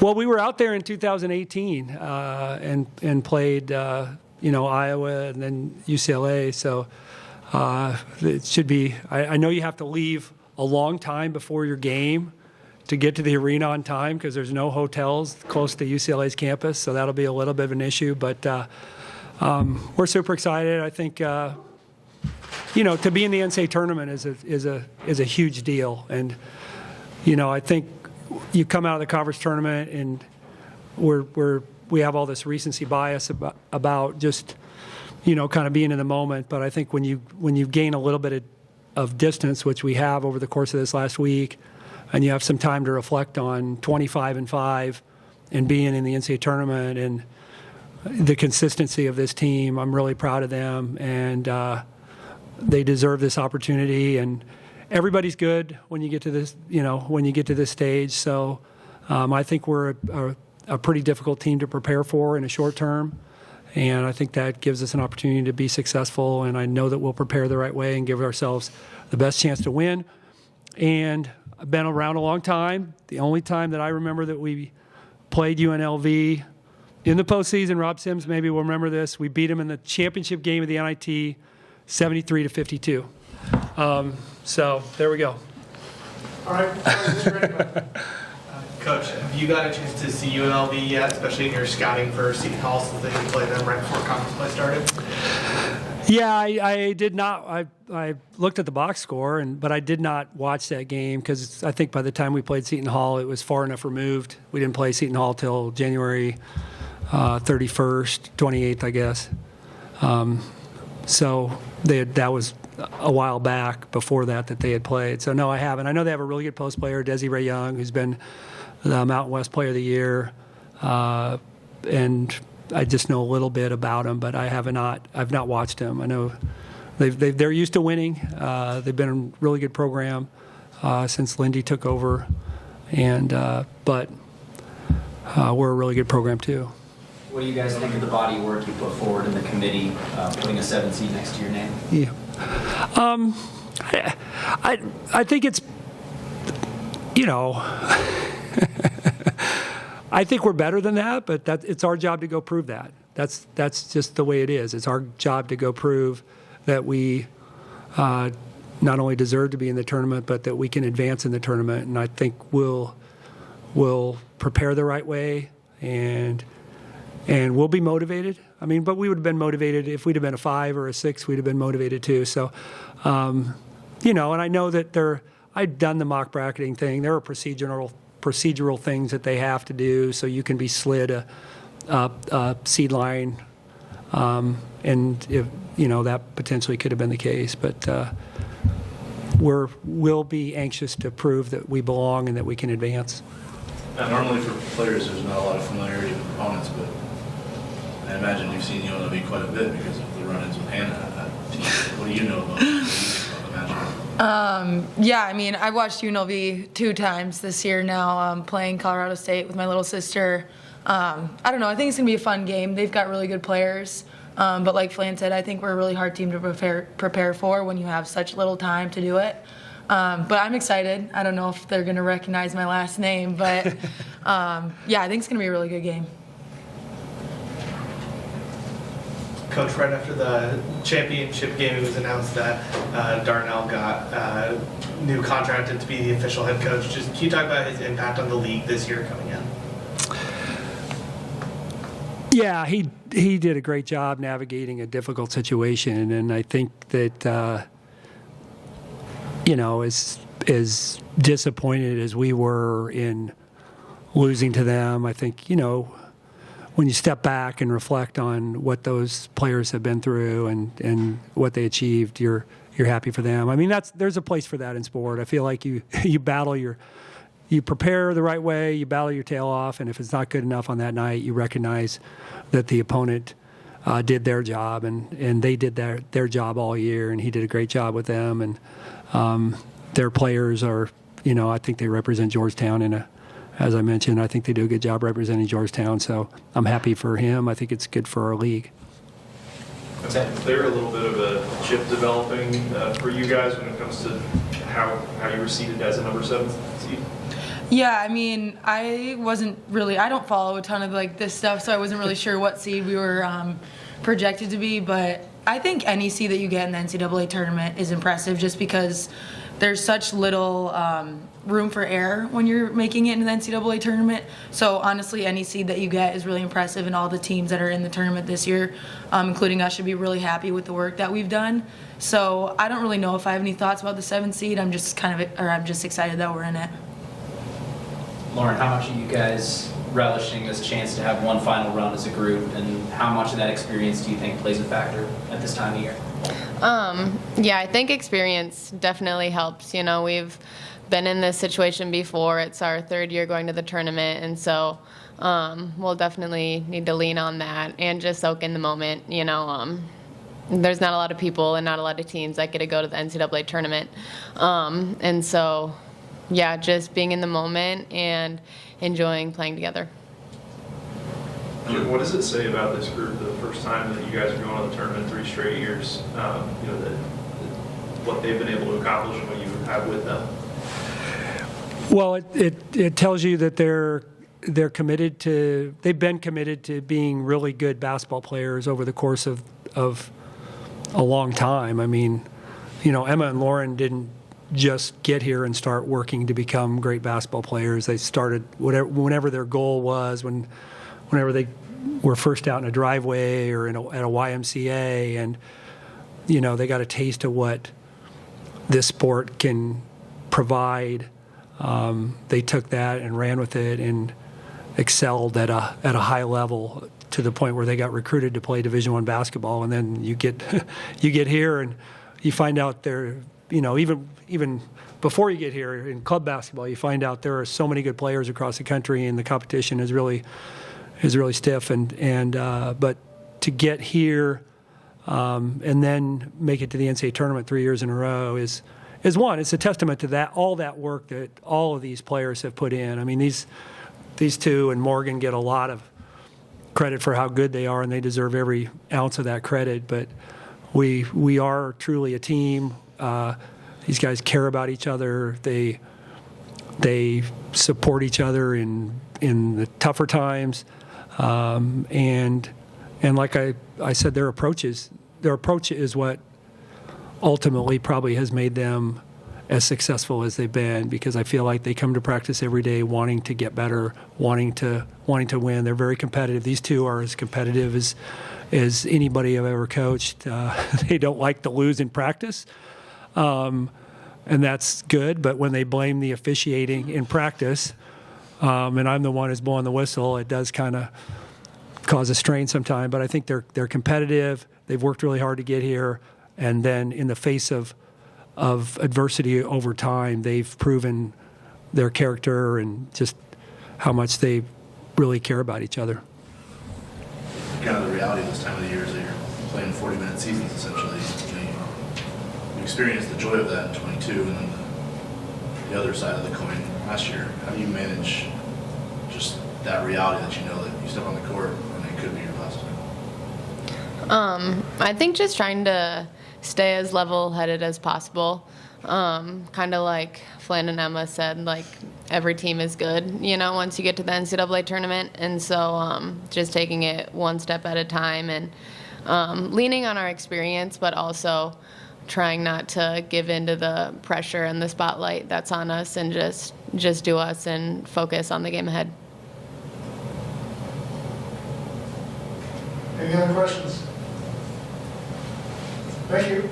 Well, we were out there in 2018 and played, Iowa and then UCLA. So it should be. I know you have to leave a long time before your game to get to the arena on time because there's no hotels close to UCLA's campus. So that'll be a little bit of an issue. But we're super excited. I think to be in the NCAA tournament is a huge deal. And I think you come out of the conference tournament and we have all this recency bias about just kind of being in the moment. But I think when you gain a little bit of distance, which we have over the course of this last week, and you have some time to reflect on 25-5 and being in the NCAA tournament and the consistency of this team, I'm really proud of them, and they deserve this opportunity. And everybody's good when you get to this, stage. So I think we're a pretty difficult team to prepare for in a short term. And I think that gives us an opportunity to be successful. And I know that we'll prepare the right way and give ourselves the best chance to win. And I've been around a long time. The only time that I remember that we played UNLV in the postseason, Rob Sims maybe will remember this, we beat them in the championship game of the NIT 73-52. So there we go. All right. Coach, have you got a chance to see UNLV yet, especially in your scouting for Seton Hall, since they played them right before conference play started? Yeah, I did not. I looked at the box score, but I did not watch that game because I think by the time we played Seton Hall, it was far enough removed. We didn't play Seton Hall till January 31st, 28th, I guess. So that was a while back before that they had played. So, no, I haven't. I know they have a really good post player, Desiree Young, who's been the Mountain West Player of the Year. And I just know a little bit about him, but I've not watched him. I know they're used to winning. They've been a really good program since Lindy took over. But we're a really good program, too. What do you guys think of the body of work you put forward in the committee, putting a 7 seed next to your name? Yeah. I think it's, I think we're better than that, but it's our job to go prove that. That's just the way it is. It's our job to go prove that we not only deserve to be in the tournament, but that we can advance in the tournament. And I think we'll prepare the right way and we'll be motivated. But we would have been motivated if we'd have been a 5 or a 6. We'd have been motivated too. So, and I know that I've done the mock bracketing thing. There are procedural things that they have to do, so you can be slid a seed line, and if that potentially could have been the case. But we'll be anxious to prove that we belong and that we can advance. Now, normally for players, there's not a lot of familiarity with opponents, but I imagine you've seen UNLV quite a bit because of the run-ins with Hannah. What do you know about the matchup? Yeah, I watched UNLV 2 times this year now, playing Colorado State with my little sister. I don't know. I think it's going to be a fun game. They've got really good players. But like Flan said, I think we're a really hard team to prepare for when you have such little time to do it. But I'm excited. I don't know if they're going to recognize my last name, but yeah, I think it's going to be a really good game. Coach, right after the championship game, it was announced that Darnell got new contracted to be the official head coach. Just can you talk about his impact on the league this year coming in? Yeah, he did a great job navigating a difficult situation, and I think that as disappointed as we were in losing to them, I think when you step back and reflect on what those players have been through and what they achieved, you're happy for them. There's a place for that in sport. I feel like you prepare the right way, you battle your tail off, and if it's not good enough on that night, you recognize that the opponent did their job, and they did their job all year, and he did a great job with them. And their players are, I think they represent Georgetown as I mentioned, I think they do a good job representing Georgetown, so I'm happy for him. I think it's good for our league. Is there a little bit of a chip developing for you guys when it comes to how you were seeded as a number 7 seed? Yeah, I mean, I don't follow a ton of like this stuff, so I wasn't really sure what seed we were projected to be, but I think any seed that you get in the NCAA tournament is impressive just because there's such little room for error when you're making it in the NCAA tournament. So honestly, any seed that you get is really impressive, and all the teams that are in the tournament this year, including us, should be really happy with the work that we've done. So I don't really know if I have any thoughts about the 7th seed. I'm just excited that we're in it. Lauren, how much are you guys relishing this chance to have one final run as a group, and how much of that experience do you think plays a factor at this time of year? Yeah, I think experience definitely helps. You know, we've been in this situation before. It's our 3rd year going to the tournament, and so we'll definitely need to lean on that and just soak in the moment. You know, there's not a lot of people and not a lot of teams that get to go to the NCAA tournament, and so yeah, just being in the moment and enjoying playing together. What does it say about this group the first time that you guys are going to the tournament 3 straight years? What they've been able to accomplish and what you have with them? Well, it tells you that they've been committed to being really good basketball players over the course of a long time. I mean, you know, Emma and Lauren didn't just get here and start working to become great basketball players. They started whenever their goal was, whenever they were first out in a driveway or at a YMCA, and you know, they got a taste of what this sport can provide. They took that and ran with it and excelled at a high level to the point where they got recruited to play Division I basketball. And then you get here and you find out they're, you know, even before you get here in club basketball, you find out there are so many good players across the country, and the competition is really stiff. But to get here and then make it to the NCAA tournament 3 years in a row is one. It's a testament to all that work that all of these players have put in. I mean, these two and Morgan get a lot of credit for how good they are, and they deserve every ounce of that credit. But we are truly a team. These guys care about each other. They support each other in the tougher times, and like I said, their approach is what ultimately probably has made them as successful as they've been, because I feel like they come to practice every day wanting to get better, wanting to win. They're very competitive. These two are as competitive as anybody I've ever coached. They don't like to lose in practice. And that's good, but when they blame the officiating in practice, and I'm the one who's blowing the whistle, it does kind of cause a strain sometimes. But I think they're competitive. They've worked really hard to get here, and then in the face of adversity over time, they've proven their character and just how much they really care about each other. Kind of the reality this time of the year is that you're playing 40-minute seasons essentially. You experienced the joy of that in 22, and then the other side of the coin last year. How do you manage just that reality that you know that you step on the court and it could be your last time? I think just trying to stay as level-headed as possible. Kind of like Flan and Emma said, like every team is good, you know, once you get to the NCAA tournament. And so just taking it one step at a time and leaning on our experience, but also trying not to give in to the pressure and the spotlight that's on us, and just do us and focus on the game ahead. Any other questions? Thank you.